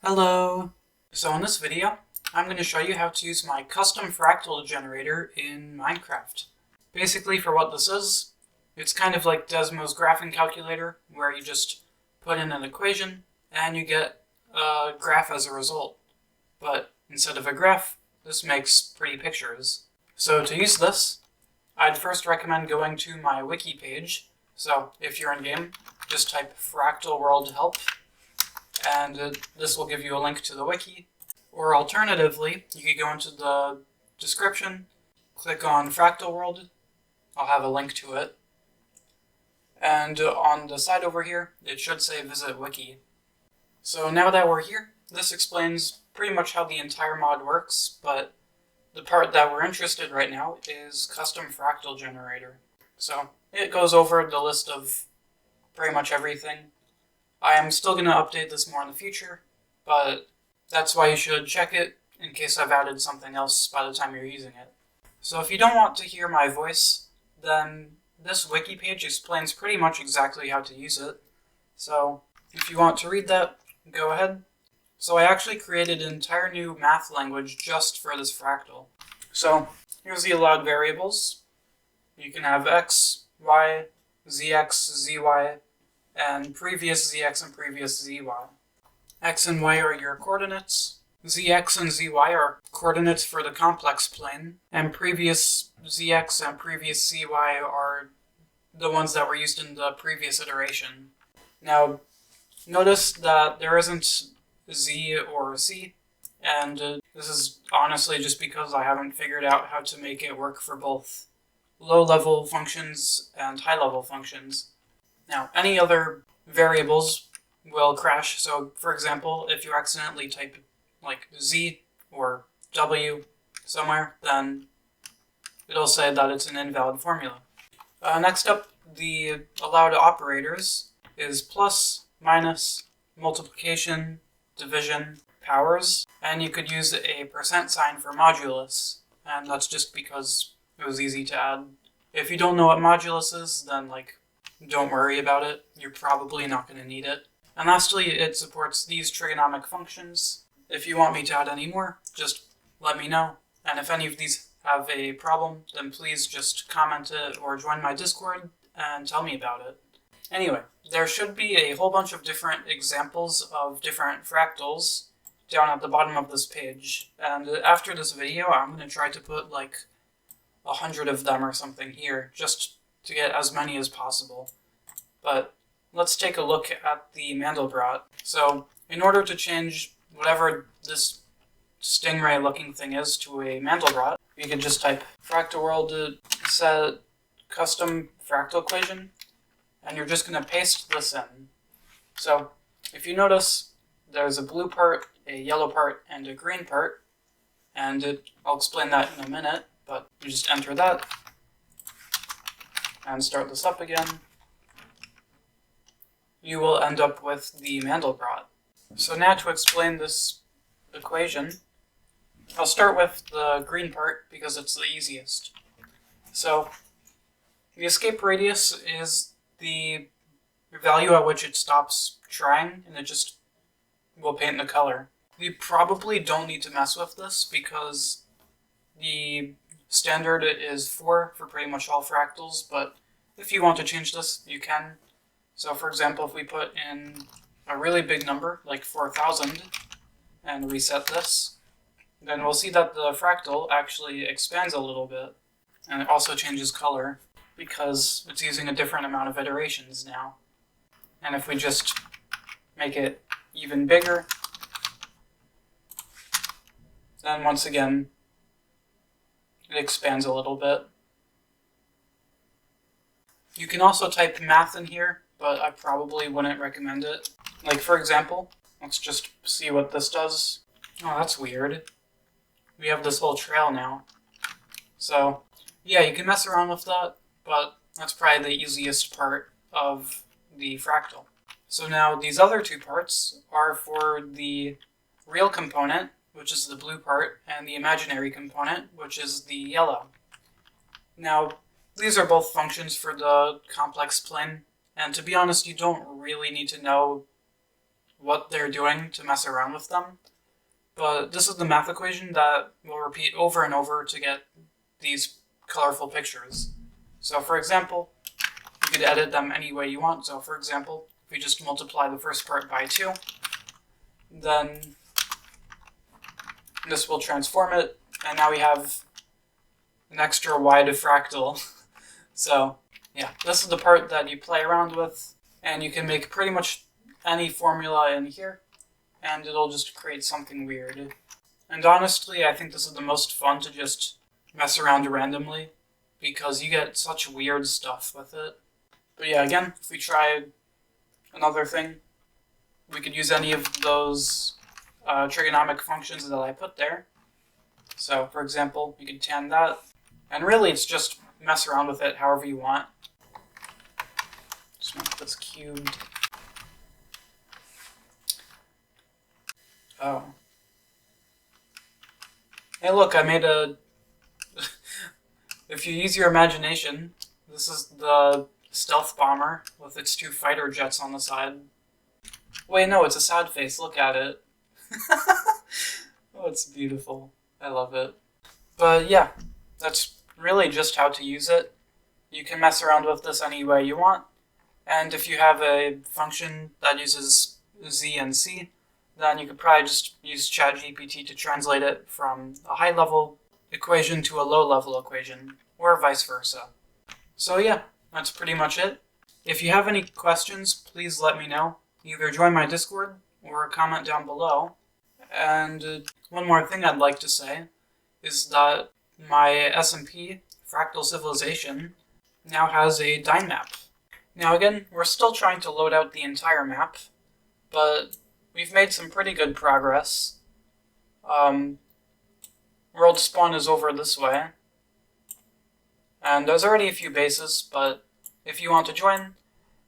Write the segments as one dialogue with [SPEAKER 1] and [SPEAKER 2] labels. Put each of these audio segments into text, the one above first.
[SPEAKER 1] Hello! So in this video, I'm going to show you how to use my custom fractal generator in Minecraft. Basically, for what this is, it's kind of like Desmo's graphing calculator, where you just put in an equation and you get a graph as a result. But instead of a graph, this makes pretty pictures. So to use this, I'd first recommend going to my Wiki page. So if you're in game, just type Fractal World Help, and this will give you a link to the wiki. Or alternatively, you could go into the description, click on Fractal World, I'll have a link to it, and on the side over here, it should say Visit Wiki. So now that we're here, this explains pretty much how the entire mod works, but the part that we're interested right now is Custom Fractal Generator. So it goes over the list of pretty much everything. I am still going to update this more in the future, but that's why you should check it in case I've added something else by the time you're using it. So if you don't want to hear my voice, then this wiki page explains pretty much exactly how to use it. So if you want to read that, go ahead. So I actually created an entire new math language just for this fractal. So here's the allowed variables. You can have x, y, zx, zy, and previous zx and previous zy. X and y are your coordinates. Zx and zy are coordinates for the complex plane, and previous zx and previous zy are the ones that were used in the previous iteration. Now, notice that there isn't z or c, and this is honestly just because I haven't figured out how to make it work for both low-level functions and high-level functions. Now, any other variables will crash. So, for example, if you accidentally type like z or w somewhere, then it'll say that it's an invalid formula. Next up, the allowed operators is plus, minus, multiplication, division, powers, and you could use a percent sign for modulus, and that's just because it was easy to add. If you don't know what modulus is, then don't worry about it. You're probably not going to need it. And lastly, it supports these trigonomic functions. If you want me to add any more, just let me know. And if any of these have a problem, then please just comment it or join my Discord and tell me about it. Anyway, there should be a whole bunch of different examples of different fractals down at the bottom of this page. And after this video, I'm going to try to put 100 of them or something here, just to get as many as possible. But let's take a look at the Mandelbrot. So in order to change whatever this stingray looking thing is to a Mandelbrot, you can just type fractal world set custom fractal equation, and you're just going to paste this in. So if you notice, there's a blue part, a yellow part, and a green part, and I'll explain that in a minute, but you just enter that and start this up again, you will end up with the Mandelbrot. So now to explain this equation, I'll start with the green part because it's the easiest. So the escape radius is the value at which it stops trying, and it just will paint the color. We probably don't need to mess with this because the standard is 4 for pretty much all fractals, but if you want to change this, you can. So for example, if we put in a really big number, like 4,000, and reset this, then we'll see that the fractal actually expands a little bit, and it also changes color because it's using a different amount of iterations now. And if we just make it even bigger, then once again, it expands a little bit. You can also type math in here, but I probably wouldn't recommend it. For example, let's just see what this does. Oh, that's weird. We have this whole trail now. So, yeah, you can mess around with that, but that's probably the easiest part of the fractal. So now these other two parts are for the real component, which is the blue part, and the imaginary component, which is the yellow. Now, these are both functions for the complex plane, and to be honest, you don't really need to know what they're doing to mess around with them. But this is the math equation that will repeat over and over to get these colorful pictures. So for example, you could edit them any way you want. So for example, if we just multiply the first part by 2, then this will transform it, and now we have an extra wide fractal. So yeah, this is the part that you play around with, and you can make pretty much any formula in here, and it'll just create something weird. And honestly, I think this is the most fun to just mess around randomly, because you get such weird stuff with it. But yeah, again, if we try another thing, we could use any of those trigonomic functions that I put there. So, for example, you could tan that, and really it's just mess around with it however you want. Just make this cubed. Oh. Hey look, I made a... If you use your imagination, this is the stealth bomber with its 2 fighter jets on the side. Wait, no, it's a sad face. Look at it. Oh, it's beautiful. I love it. But yeah, that's really just how to use it. You can mess around with this any way you want. And if you have a function that uses Z and C, then you could probably just use ChatGPT to translate it from a high-level equation to a low-level equation, or vice versa. So yeah, that's pretty much it. If you have any questions, please let me know. Either join my Discord or comment down below. And one more thing I'd like to say is that my SMP, Fractal Civilization, now has a Dyn map. Now again, we're still trying to load out the entire map, but we've made some pretty good progress. World spawn is over this way. And there's already a few bases, but if you want to join,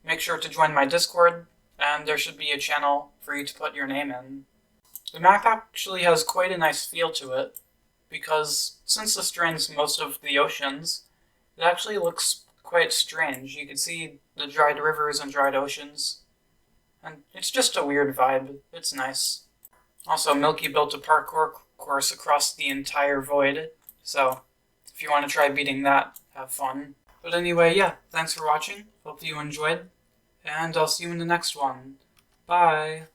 [SPEAKER 1] make sure to join my Discord, and there should be a channel for you to put your name in. The map actually has quite a nice feel to it, because since this drains most of the oceans, it actually looks quite strange. You can see the dried rivers and dried oceans, and it's just a weird vibe. It's nice. Also, Milky built a parkour course across the entire void, so if you want to try beating that, have fun. But anyway, yeah, thanks for watching. Hope you enjoyed, and I'll see you in the next one. Bye!